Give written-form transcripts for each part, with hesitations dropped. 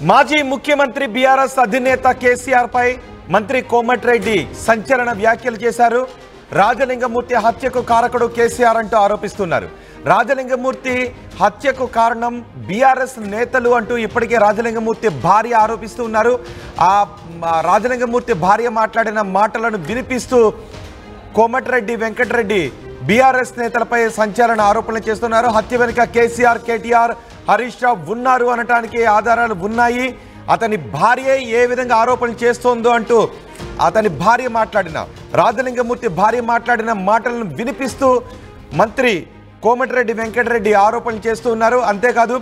మాజీ ముఖ్యమంత్రి బీఆర్ఎస్ అధినేత కేసీఆర్ పై మంత్రి కోమటిరెడ్డి సంచలన వ్యాఖ్యలు చేశారు. రాజలింగమూర్తి హత్యకు కారకుడు కేసీఆర్ అంటూ ఆరోపిస్తున్నారు. రాజలింగమూర్తి హత్యకు కారణం బీఆర్ఎస్ నేతలు అంటూ ఇప్పటికే రాజలింగమూర్తి భార్య ఆరోపిస్తున్నారు. ఆ రాజలింగమూర్తి భార్య మాట్లాడిన మాటలను వినిపిస్తూ కోమటిరెడ్డి వెంకటరెడ్డి బీఆర్ఎస్ నేతలపై సంచలన ఆరోపణలు చేస్తున్నారు. హత్య వెనుక కేసీఆర్, కేటీఆర్, హరీష్ రావు ఉన్నారు అనటానికి ఆధారాలు ఉన్నాయి. అతని భార్య ఏ విధంగా ఆరోపణలు చేస్తోందో అంటూ అతని భార్య మాట్లాడిన రాజలింగమూర్తి భార్య మాట్లాడిన మాటలను వినిపిస్తూ మంత్రి కోమటిరెడ్డి వెంకటరెడ్డి ఆరోపణలు చేస్తూ ఉన్నారు. అంతేకాదు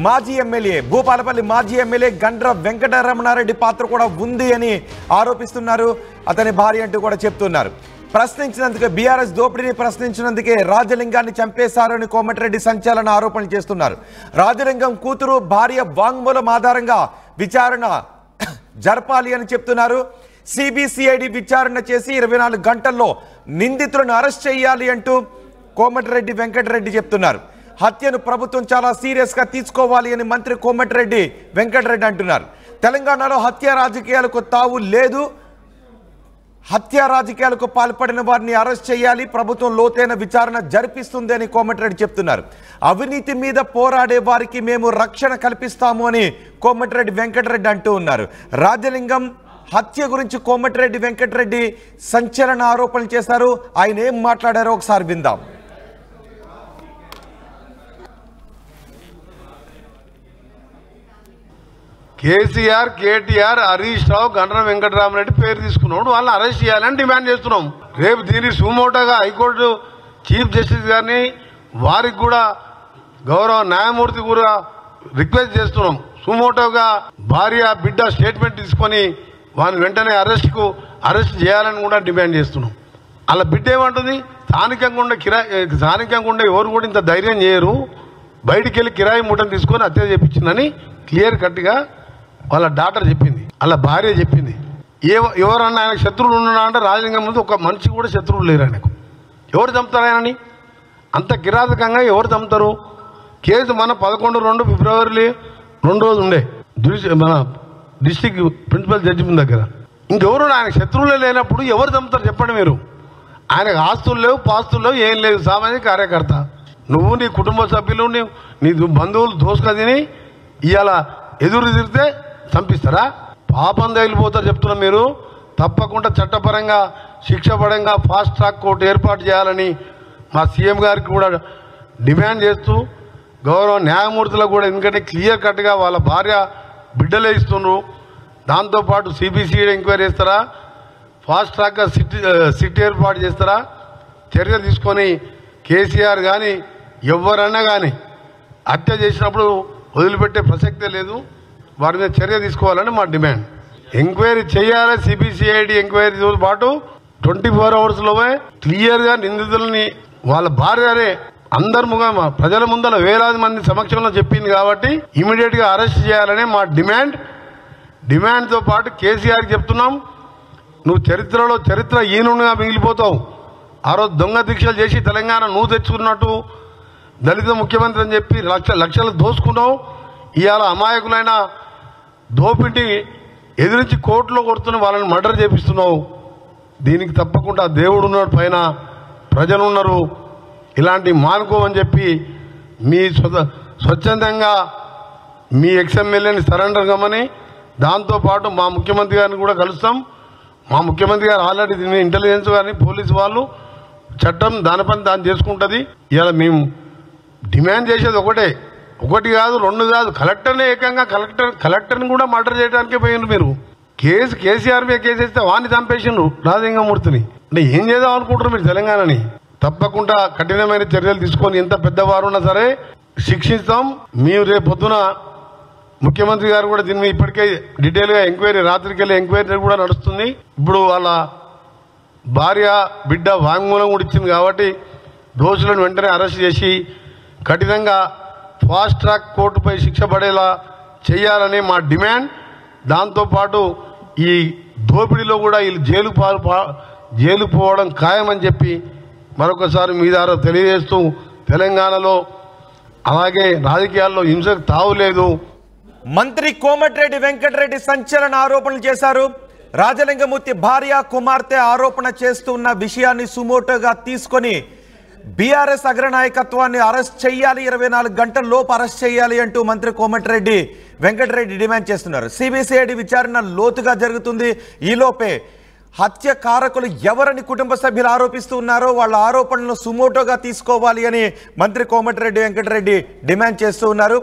మాజీ ఎమ్మెల్యే భూపాలపల్లి మాజీ ఎమ్మెల్యే గండ్ర వెంకటరమణారెడ్డి పాత్ర కూడా ఉంది అని ఆరోపిస్తున్నారు అతని భార్య అంటూ కూడా చెప్తున్నారు. ప్రశ్నించినందుకే బీఆర్ఎస్ దోపిడీని ప్రశ్నించినందుకే రాజలింగాన్ని చంపేశారని కోమటిరెడ్డి సంచలన ఆరోపణలు చేస్తున్నారు. రాజలింగం కూతురు భార్య వాంగ్మూలం ఆధారంగా విచారణ జరపాలి అని చెప్తున్నారు. సిబిసిఐడి విచారణ చేసి 24 గంటల్లో నిందితులను అరెస్ట్ చేయాలి అంటూ కోమటిరెడ్డి వెంకటరెడ్డి చెప్తున్నారు. హత్యను ప్రభుత్వం చాలా సీరియస్గా తీసుకోవాలి అని మంత్రి కోమటిరెడ్డి వెంకటరెడ్డి అంటున్నారు. తెలంగాణలో హత్య రాజకీయాలకు తావు లేదు. హత్య రాజకీయాలకు పాల్పడిన వారిని అరెస్ట్ చేయాలి, ప్రభుత్వం లోతైన విచారణ జరిపిస్తుంది అని కోమటిరెడ్డి చెప్తున్నారు. అవినీతి మీద పోరాడే వారికి మేము రక్షణ కల్పిస్తాము అని కోమటిరెడ్డి వెంకటరెడ్డి అంటూ ఉన్నారు. రాజలింగం హత్య గురించి కోమటిరెడ్డి వెంకటరెడ్డి సంచలన ఆరోపణలు చేశారు. ఆయన ఏం మాట్లాడారో ఒకసారి విందాం. కేసీఆర్, కేటీఆర్, హరీష్ రావు, గండ్ర వెంకటరామరెడ్డి పేరు తీసుకున్నాడు. వాళ్ళని అరెస్ట్ చేయాలని డిమాండ్ చేస్తున్నాం. రేపు దీన్ని సుమోటోగా హైకోర్టు చీఫ్ జస్టిస్ గారిని వారికి కూడా గౌరవ న్యాయమూర్తి కూడా రిక్వెస్ట్ చేస్తున్నాం. సుమోటోగా భార్య బిడ్డ స్టేట్మెంట్ తీసుకొని వారిని వెంటనే అరెస్ట్ చేయాలని కూడా డిమాండ్ చేస్తున్నాం. అలా బిడ్డ ఏమంటుంది, స్థానికంగా ఉండే ఎవరు కూడా ఇంత ధైర్యం చేయరు, బయటికి వెళ్ళి కిరాయి మూటను తీసుకొని హత్య చేపించిందని క్లియర్ కట్గా వాళ్ళ డాటర్ చెప్పింది, వాళ్ళ భార్య చెప్పింది. ఎవరన్నా ఆయనకు శత్రువులు ఉన్నా అంటే రాజలింగం ముందు ఒక మనిషి కూడా శత్రువులు లేరు ఆయనకు. ఎవరు చంపుతారు ఆయనని? అంత కిరాతకంగా ఎవరు చంపుతారు? కేసు మన 11/2 ఫిబ్రవరి 2 రోజులు ఉండే మన డిస్టిక్ ప్రిన్సిపల్ జడ్జి ముందు దగ్గర. ఇంకెవరు ఆయనకు శత్రువులే లేనప్పుడు ఎవరు చంపుతారు చెప్పండి మీరు? ఆయనకు ఆస్తులు లేవు, పాస్తులు లేవు, ఏం లేదు, సామాజిక కార్యకర్త. నువ్వు నీ కుటుంబ సభ్యులు నీ బంధువులు దోసుక తిని ఇవాళ ఎదురు తిరిగితే చంపిస్తారా? పాపం తగిలిపోతారు చెప్తున్నా. మీరు తప్పకుండా చట్టపరంగా శిక్ష పరంగా ఫాస్ట్ ట్రాక్ కోర్టు ఏర్పాటు చేయాలని మా సీఎం గారికి కూడా డిమాండ్ చేస్తూ గౌరవ న్యాయమూర్తులకు కూడా, ఎందుకంటే క్లియర్ కట్గా వాళ్ళ భార్య బిడ్డలే ఇస్తున్నారు. దాంతోపాటు సిబిసిఐడి ఎంక్వైరీ చేస్తారా, ఫాస్ట్ ట్రాక్గా సిట్ ఏర్పాటు చేస్తారా, చర్య తీసుకొని కేసీఆర్ కానీ ఎవరన్నా కానీ హత్య చేసినప్పుడు వదిలిపెట్టే ప్రసక్తే లేదు, వారి మీద చర్య తీసుకోవాలని మా డిమాండ్. ఎంక్వైరీ చేయాలి. సిబిసిఐడి ఎంక్వైరీతో పాటు 24 అవర్స్లోనే క్లియర్గా నిందితులని వాళ్ళ భార్యనే అందరి ముఖంగా ప్రజల ముందర వేలాది మంది సమక్షంలో చెప్పింది కాబట్టి ఇమీడియట్గా అరెస్ట్ చేయాలనే మా డిమాండ్తో పాటు కేసీఆర్కి చెప్తున్నాం, నువ్వు చరిత్ర ఈనుగా మిగిలిపోతావు. ఆ రోజు దొంగ దీక్షలు చేసి తెలంగాణ నువ్వు తెచ్చుకున్నట్టు దళిత ముఖ్యమంత్రి అని చెప్పి లక్షలు దోసుకున్నావు. ఇవాళ అమాయకులైన దోపిడి ఎదిరించి కోర్టులో కొడుతున్న వాళ్ళని మర్డర్ చేపిస్తున్నావు. దీనికి తప్పకుండా దేవుడు ఉన్నాడు, పైన ప్రజలు ఉన్నారు, ఇలాంటి మానుకోమని చెప్పి మీ స్వచ్ఛందంగా మీ ఎక్స్ఎమ్మెల్యేని సరెండర్ కమ్మని, దాంతోపాటు మా ముఖ్యమంత్రి గారిని కూడా కలుస్తాం. మా ముఖ్యమంత్రి గారు ఆల్రెడీ దీన్ని ఇంటెలిజెన్స్ గారిని పోలీసు వాళ్ళు చట్టం దాని పని దాన్ని చేసుకుంటుంది. ఇవాళ మేము డిమాండ్ చేసేది ఒకటి కాదు, 2 కాదు, కలెక్టర్నే ఏకంగా కలెక్టర్ని కూడా మర్డర్ చేయడానికే పోయిండ్రు మీరు. కేసీఆర్ మీద కేసు వేస్తే వాడిని చంపేసిండ్రు రాజలింగమూర్తిని. అంటే ఏం చేద్దాం అనుకుంటారు మీరు తెలంగాణని? తప్పకుండా కఠినమైన చర్యలు తీసుకొని ఎంత పెద్దవారు ఉన్నా సరే శిక్షిస్తాం. మీరు రేపు పొద్దున ముఖ్యమంత్రి గారు కూడా దీన్ని ఇప్పటికే డీటెయిల్గా ఎంక్వైరీ, రాత్రికి వెళ్ళి ఎంక్వైరీ కూడా నడుస్తుంది. ఇప్పుడు వాళ్ళ భార్య బిడ్డ వాంగ్మూలం కూడా ఇచ్చింది కాబట్టి దోషులను వెంటనే అరెస్ట్ చేసి కఠినంగా ఫాస్ట్ ట్రాక్ కోర్టుపై శిక్ష పడేలా చేయాలని మా డిమాండ్. దాంతోపాటు ఈ దోపిడీలో కూడా వీళ్ళు జైలు పోవడం ఖాయమని చెప్పి మరొకసారి మీ ద్వారా తెలియజేస్తూ, తెలంగాణలో అలాగే రాజకీయాల్లో హింసకు తావు లేదు, మంత్రి కోమటిరెడ్డి వెంకటరెడ్డి సంచలన ఆరోపణలు చేశారు. రాజలింగమూర్తి భార్య కుమార్తె ఆరోపణ చేస్తున్న విషయాన్ని సుమోటోగా తీసుకొని బీఆర్ఎస్ అగ్రనాయకత్వాన్ని అరెస్ట్ చేయాలి, 24 గంటల లోపు అరెస్ట్ చేయాలి అంటూ మంత్రి కోమటిరెడ్డి వెంకటరెడ్డి డిమాండ్ చేస్తున్నారు. సిబిసిఐడి విచారణ లోతుగా జరుగుతుంది. ఈలోపే హత్య కారకులు ఎవరని కుటుంబ సభ్యులు ఆరోపిస్తూ ఉన్నారో వాళ్ళ ఆరోపణలను సుమోటోగా తీసుకోవాలి అని మంత్రి కోమటిరెడ్డి వెంకటరెడ్డి డిమాండ్ చేస్తూ ఉన్నారు.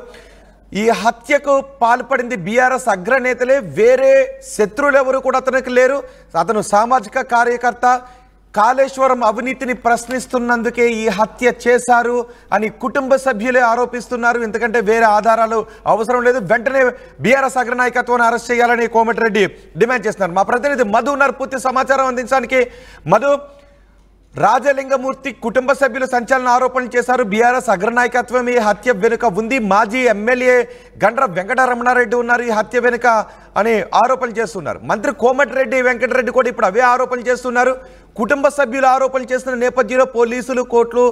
ఈ హత్యకు పాల్పడింది బీఆర్ఎస్ అగ్రనేతలే, వేరే శత్రువులు ఎవరు కూడా అతనికి లేరు. అతను సామాజిక కార్యకర్త. కాళేశ్వరం అవినీతిని ప్రశ్నిస్తున్నందుకే ఈ హత్య చేశారు అని కుటుంబ సభ్యులే ఆరోపిస్తున్నారు. ఎందుకంటే వేరే ఆధారాలు అవసరం లేదు, వెంటనే బీఆర్ఎస్ అగ్రనాయకత్వాన్ని అరెస్ట్ చేయాలని కోమటిరెడ్డి డిమాండ్ చేస్తున్నారు. మా ప్రతినిధి మధు ఉన్నారు పూర్తి సమాచారం అందించడానికి. మధు, రాజలింగమూర్తి కుటుంబ సభ్యులు సంచలన ఆరోపణలు చేశారు. బీఆర్ఎస్ అగ్రనాయకత్వం ఈ హత్య వెనుక ఉంది. మాజీ ఎమ్మెల్యే గండ్ర వెంకటరమణారెడ్డి ఉన్నారు ఈ హత్య వెనుక అని ఆరోపణలు చేస్తున్నారు. మంత్రి కోమటిరెడ్డి వెంకటరెడ్డి కూడా ఇప్పుడు అవే ఆరోపణలు చేస్తున్నారు. కుటుంబ సభ్యులు ఆరోపణలు చేస్తున్న నేపథ్యంలో పోలీసులు, కోర్టులు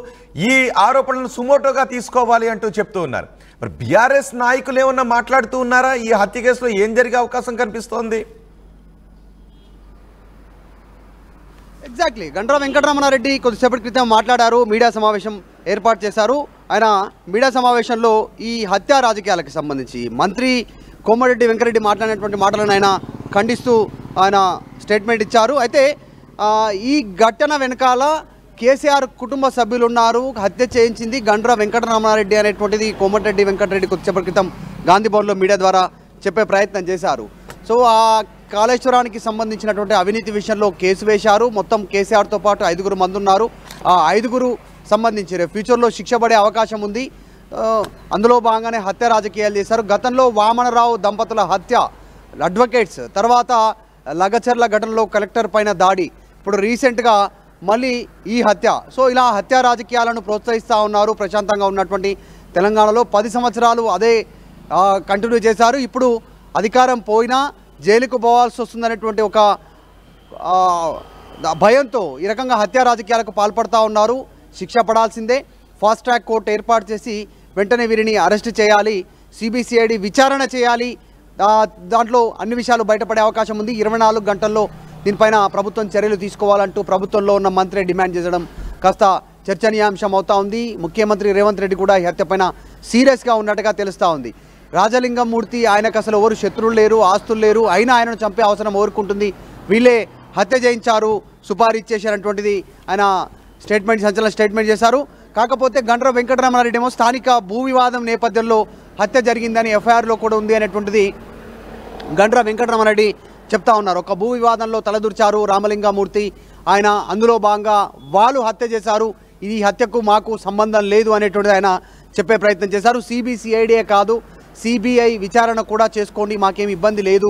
ఈ ఆరోపణలను సుమోటోగా తీసుకోవాలి అంటూ చెప్తూ ఉన్నారు. మరి బీఆర్ఎస్ నాయకులు ఏమన్నా మాట్లాడుతూ ఉన్నారా? ఈ హత్య కేసులో ఏం జరిగే అవకాశం కనిపిస్తోంది? ఎగ్జాక్ట్లీ గండ్ర వెంకటరమణారెడ్డి కొద్దిసేపటి క్రితం మాట్లాడారు, మీడియా సమావేశం ఏర్పాటు చేశారు. ఆయన మీడియా సమావేశంలో ఈ హత్యా రాజకీయాలకు సంబంధించి మంత్రి కోమటిరెడ్డి వెంకటరెడ్డి మాట్లాడినటువంటి మాటలను ఆయన ఖండిస్తూ ఆయన స్టేట్మెంట్ ఇచ్చారు. అయితే ఈ ఘటన వెనకాల కేసీఆర్ కుటుంబ సభ్యులు ఉన్నారు, హత్య చేయించింది గండ్ర వెంకటరమణారెడ్డి అనేటువంటిది కోమటిరెడ్డి వెంకటరెడ్డి కొద్దిసేపటి క్రితం గాంధీ భవన్లో మీడియా ద్వారా చెప్పే ప్రయత్నం చేశారు. సో ఆ కాళేశ్వరానికి సంబంధించినటువంటి అవినీతి విషయంలో కేసు వేశారు. మొత్తం కేసీఆర్తో పాటు 5 మంది ఉన్నారు. ఆ 5 సంబంధించి ఫ్యూచర్లో శిక్ష పడే అవకాశం ఉంది. అందులో భాగంగానే హత్య రాజకీయాలు చేశారు. గతంలో వామనరావు దంపతుల హత్య, అడ్వకేట్స్, తర్వాత లగచర్ల ఘటనలో కలెక్టర్ పైన దాడి, ఇప్పుడు రీసెంట్గా మళ్ళీ ఈ హత్య. సో ఇలా హత్యా రాజకీయాలను ప్రోత్సహిస్తూ ఉన్నారు. ప్రశాంతంగా ఉన్నటువంటి తెలంగాణలో 10 సంవత్సరాలు అదే కంటిన్యూ చేశారు. ఇప్పుడు అధికారం పోయినా జైలుకు పోవాల్సి వస్తుందనేటువంటి ఒక భయంతో ఈ రకంగా హత్యా రాజకీయాలకు పాల్పడుతూ ఉన్నారు. శిక్ష పడాల్సిందే. ఫాస్ట్ ట్రాక్ కోర్టు ఏర్పాటు చేసి వెంటనే వీరిని అరెస్ట్ చేయాలి, సిబిసిఐడి విచారణ చేయాలి. దాంట్లో అన్ని విషయాలు బయటపడే అవకాశం ఉంది. 24 గంటల్లో దీనిపైన ప్రభుత్వం చర్యలు తీసుకోవాలంటూ ప్రభుత్వంలో ఉన్న మంత్రి డిమాండ్ చేయడం కాస్త చర్చనీయాంశం అవుతా ఉంది. ముఖ్యమంత్రి రేవంత్ రెడ్డి కూడా ఈ హత్యపైన సీరియస్గా ఉన్నట్టుగా తెలుస్తూ ఉంది. రాజలింగమూర్తి ఆయనకు అసలు ఎవరు శత్రువులు లేరు, ఆస్తులు లేరు, అయినా ఆయనను చంపే అవసరం ఎవరుకుంటుంది, వీళ్ళే హత్య చేయించారు, సుపారీ ఇచ్చేసారనేటువంటిది ఆయన సంచలన స్టేట్మెంట్ చేశారు. కాకపోతే గండ్ర వెంకటరమణారెడ్డి ఏమో స్థానిక భూ వివాదం నేపథ్యంలో హత్య జరిగిందని ఎఫ్ఐఆర్లో కూడా ఉంది అనేటువంటిది గండ్ర వెంకటరమణారెడ్డి చెప్తా ఉన్నారు. ఒక భూ వివాదంలో తలదూర్చారు రామలింగమూర్తి, ఆయన అందులో భాగంగా వాళ్ళు హత్య చేశారు, ఇది హత్యకు మాకు సంబంధం లేదు అనేటువంటిది ఆయన చెప్పే ప్రయత్నం చేశారు. సిబిసిఐడియే కాదు, సిబిఐ విచారణ కూడా చేసుకోండి, మాకేం ఇబ్బంది లేదు,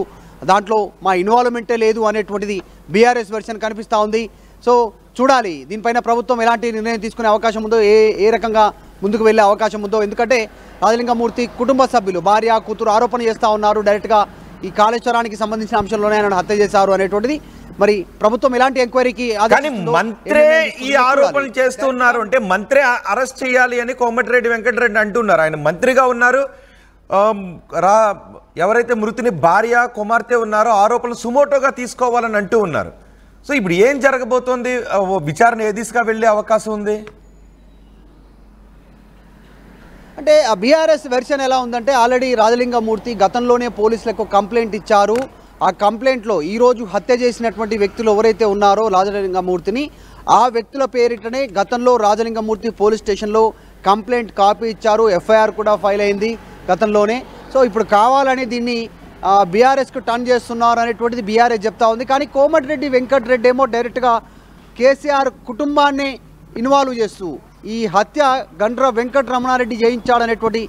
దాంట్లో మా ఇన్వాల్వ్మెంటే లేదు అనేటువంటిది బీఆర్ఎస్ వెర్షన్ కనిపిస్తూ ఉంది. సో చూడాలి దీనిపైన ప్రభుత్వం ఎలాంటి నిర్ణయం తీసుకునే అవకాశం ఉందో, ఏ రకంగా ముందుకు వెళ్ళే అవకాశం ఉందో. ఎందుకంటే రాజలింగమూర్తి కుటుంబ సభ్యులు, భార్య, కూతురు ఆరోపణ చేస్తూ ఉన్నారు, డైరెక్ట్గా ఈ కాళేశ్వరానికి సంబంధించిన అంశంలోనే ఆయన హత్య చేశారు అనేటువంటిది. మరి ప్రభుత్వం ఎలాంటి ఎంక్వైరీకి మంత్రే ఈ ఆరోపణలు చేస్తున్నారు అంటే మంత్రే అరెస్ట్ చేయాలి అని కోమటిరెడ్డి వెంకటరెడ్డి అంటున్నారు. ఆయన మంత్రిగా ఉన్నారు, ఎవరైతే మృతుని భార్య, కుమార్తె ఉన్నారో ఆరోపణలు సుమోటోగా తీసుకోవాలని అంటూ ఉన్నారు. సో ఇప్పుడు ఏం జరగబోతోంది? విచారణ ఏ దిశగా వెళ్ళే అవకాశం ఉంది? అంటే ఆ బీఆర్ఎస్ వెర్షన్ ఎలా ఉందంటే, ఆల్రెడీ రాజలింగమూర్తి గతంలోనే పోలీసులకు కంప్లైంట్ ఇచ్చారు. ఆ కంప్లైంట్లో ఈరోజు హత్య చేసినటువంటి వ్యక్తులు ఎవరైతే ఉన్నారో రాజలింగమూర్తిని, ఆ వ్యక్తుల పేరిటనే గతంలో రాజలింగమూర్తి పోలీస్ స్టేషన్లో కంప్లైంట్ కాపీ ఇచ్చారు, ఎఫ్ఐఆర్ కూడా ఫైల్ అయింది గతంలోనే. సో ఇప్పుడు కావాలని దీన్ని బీఆర్ఎస్కు టర్న్ చేస్తున్నారు అనేటువంటిది బీఆర్ఎస్ చెప్తా ఉంది. కానీ కోమటిరెడ్డి వెంకటరెడ్డి ఏమో డైరెక్ట్గా కేసీఆర్ కుటుంబాన్ని ఇన్వాల్వ్ చేస్తూ ఈ హత్య గండ్ర వెంకటరమణారెడ్డి చేయించాడనేటువంటి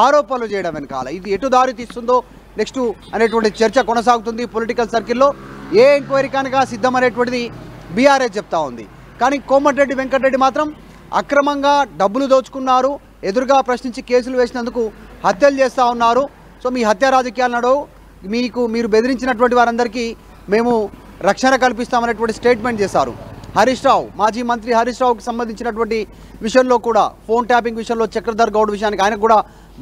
ఆరోపణలు చేయడం వెనకాల ఇది ఎటు దారి తీస్తుందో నెక్స్ట్ అనేటువంటి చర్చ కొనసాగుతుంది పొలిటికల్ సర్కిల్లో. ఏ ఎంక్వైరీ కనుక సిద్ధం అనేటువంటిది బీఆర్ఎస్ చెప్తా ఉంది. కానీ కోమటిరెడ్డి వెంకటరెడ్డి మాత్రం అక్రమంగా డబ్బులు దోచుకున్నారు, ఎదురుగా ప్రశ్నించి కేసులు వేసినందుకు హత్యలు చేస్తూ ఉన్నారు. సో మీ హత్య రాజకీయాలు నడవు, మీరు బెదిరించినటువంటి వారందరికీ మేము రక్షణ కల్పిస్తామనేటువంటి స్టేట్మెంట్ చేశారు. హరీష్ రావు, మాజీ మంత్రి హరీష్ రావుకి సంబంధించినటువంటి విషయంలో కూడా ఫోన్ ట్యాపింగ్ విషయంలో చక్రధర్ గౌడ్ విషయానికి ఆయనకు కూడా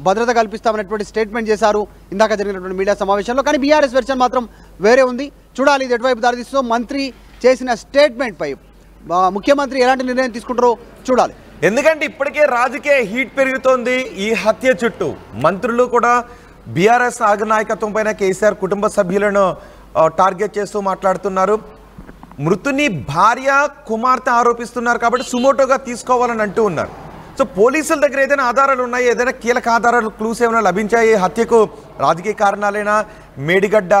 భద్రత కల్పిస్తామనేటువంటి స్టేట్మెంట్ చేశారు ఇందాక జరిగినటువంటి మీడియా సమావేశంలో. కానీ బీఆర్ఎస్ వెర్షన్ మాత్రం వేరే ఉంది. చూడాలి ఇది ఎటువైపు దారితీస్తుందో. మంత్రి చేసిన స్టేట్మెంట్పై ముఖ్యమంత్రి ఎలాంటి నిర్ణయం తీసుకుంటారో చూడాలి. ఎందుకంటే ఇప్పటికే రాజకీయ హీట్ పెరుగుతోంది ఈ హత్య చుట్టూ. మంత్రులు కూడా బీఆర్ఎస్ నాయకత్వం పైన కేసీఆర్ కుటుంబ సభ్యులను టార్గెట్ చేస్తూ మాట్లాడుతున్నారు. మృతుని భార్య కుమార్తె ఆరోపిస్తున్నారు కాబట్టి సుమోటోగా తీసుకోవాలని అంటూ ఉన్నారు. సో పోలీసుల దగ్గర ఏదైనా ఆధారాలు ఉన్నాయి, ఏదైనా కీలక ఆధారాలు క్లూస్ ఏమైనా లభించాయి? హత్యకు రాజకీయ కారణాలైనా మేడిగడ్డ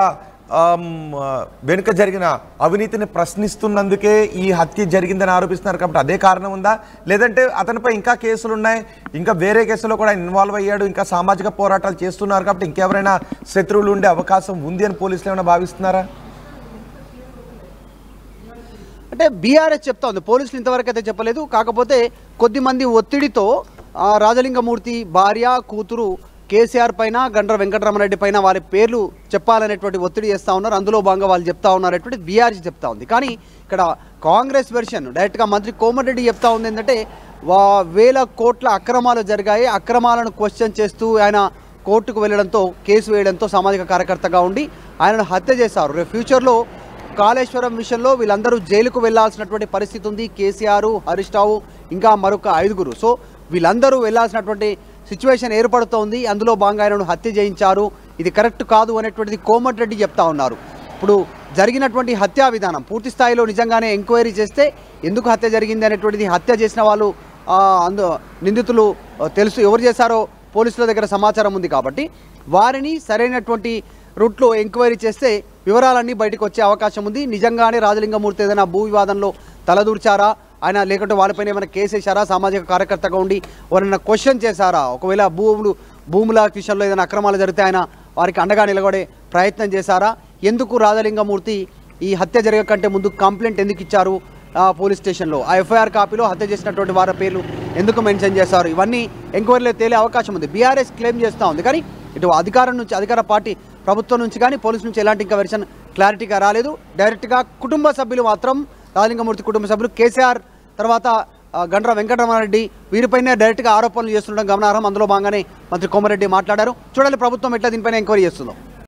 వెనుక జరిగిన అవినీతిని ప్రశ్నిస్తున్నందుకే ఈ హత్య జరిగిందని ఆరోపిస్తున్నారు కాబట్టి అదే కారణం ఉందా? లేదంటే అతనిపై ఇంకా కేసులు ఉన్నాయి, ఇంకా వేరే కేసులో కూడా ఇన్వాల్వ్ అయ్యాడు, ఇంకా సామాజిక పోరాటాలు చేస్తున్నారు కాబట్టి ఇంకెవరైనా శత్రువులు ఉండే అవకాశం ఉంది అని పోలీసులు ఏమైనా భావిస్తున్నారా? అంటే బీఆర్ఎస్ చెప్తా ఉంది, పోలీసులు ఇంతవరకు అయితే చెప్పలేదు. కాకపోతే కొద్దిమంది ఒత్తిడితో రాజలింగమూర్తి భార్య కూతురు కేసీఆర్ పైన గండ్ర వెంకటరమణరెడ్డి పైన వారి పేర్లు చెప్పాలనేటువంటి ఒత్తిడి చేస్తూ ఉన్నారు. అందులో భాగంగా వాళ్ళు చెప్తా ఉన్నారనేటువంటి బీఆర్ఎస్ చెప్తా ఉంది. కానీ ఇక్కడ కాంగ్రెస్ వెర్షన్ డైరెక్ట్గా మంత్రి కోమటిరెడ్డి చెప్తా ఉంది ఏంటంటే వేల కోట్ల అక్రమాలు జరిగాయి, అక్రమాలను క్వశ్చన్ చేస్తూ ఆయన కోర్టుకు వెళ్ళడంతో కేసు వేయడంతో సామాజిక కార్యకర్తగా ఉండి ఆయనను హత్య చేశారు. రేపు ఫ్యూచర్లో కాళేశ్వరం విషయంలో వీళ్ళందరూ జైలుకు వెళ్లాల్సినటువంటి పరిస్థితి ఉంది. కేసీఆర్, హరీష్ రావు ఇంకా మరొక 5గురు. సో వీళ్ళందరూ వెళ్లాల్సినటువంటి సిచ్యువేషన్ ఏర్పడుతోంది. అందులో భాగంగా ఆయనను హత్య చేయించారు, ఇది కరెక్ట్ కాదు అనేటువంటిది కోమటిరెడ్డి చెప్తా ఉన్నారు. ఇప్పుడు జరిగినటువంటి హత్యా విధానం పూర్తి స్థాయిలో నిజంగానే ఎంక్వైరీ చేస్తే ఎందుకు హత్య జరిగింది అనేటువంటిది, హత్య చేసిన వాళ్ళు నిందితులు తెలుసు ఎవరు చేశారో పోలీసుల దగ్గర సమాచారం ఉంది కాబట్టి వారిని సరైనటువంటి రూట్లో ఎంక్వైరీ చేస్తే వివరాలన్నీ బయటకు వచ్చే అవకాశం ఉంది. నిజంగానే రాజలింగమూర్తి ఏదైనా భూ వివాదంలో తలదూర్చారా ఆయన, లేకుంటే వాళ్ళపైన ఏమైనా కేసు వేశారా, సామాజిక కార్యకర్తగా ఉండి ఎవరైనా క్వశ్చన్ చేశారా, ఒకవేళ భూముల విషయంలో ఏదైనా అక్రమాలు జరిగితే ఆయన వారికి అండగా నిలబడే ప్రయత్నం చేశారా, ఎందుకు రాజలింగమూర్తి ఈ హత్య జరగకంటే ముందు కంప్లైంట్ ఎందుకు ఇచ్చారు పోలీస్ స్టేషన్లో, ఆ ఎఫ్ఐఆర్ కాపీలో హత్య చేసినటువంటి వారి పేర్లు ఎందుకు మెన్షన్ చేశారు, ఇవన్నీ ఎంక్వైరీలో తేలే అవకాశం ఉంది. బీఆర్ఎస్ క్లెయిమ్ చేస్తూ ఉంది. కానీ ఇటు అధికార పార్టీ ప్రభుత్వం నుంచి కానీ పోలీసు నుంచి ఎలాంటి ఇంకా వెర్షన్ క్లారిటీగా రాలేదు. డైరెక్ట్గా కుటుంబ సభ్యులు మాత్రం రాజలింగమూర్తి కుటుంబ సభ్యులు కేసీఆర్ తర్వాత గండ్ర వెంకటరమణరెడ్డి వీరిపైనే డైరెక్ట్గా ఆరోపణలు చేస్తుండడం గమనార్హం. అందులో భాగంగానే మంత్రి కోమటిరెడ్డి మాట్లాడారు. చూడాలి ప్రభుత్వం ఎట్లా దీనిపైన ఎంక్వైరీ చేస్తుందో.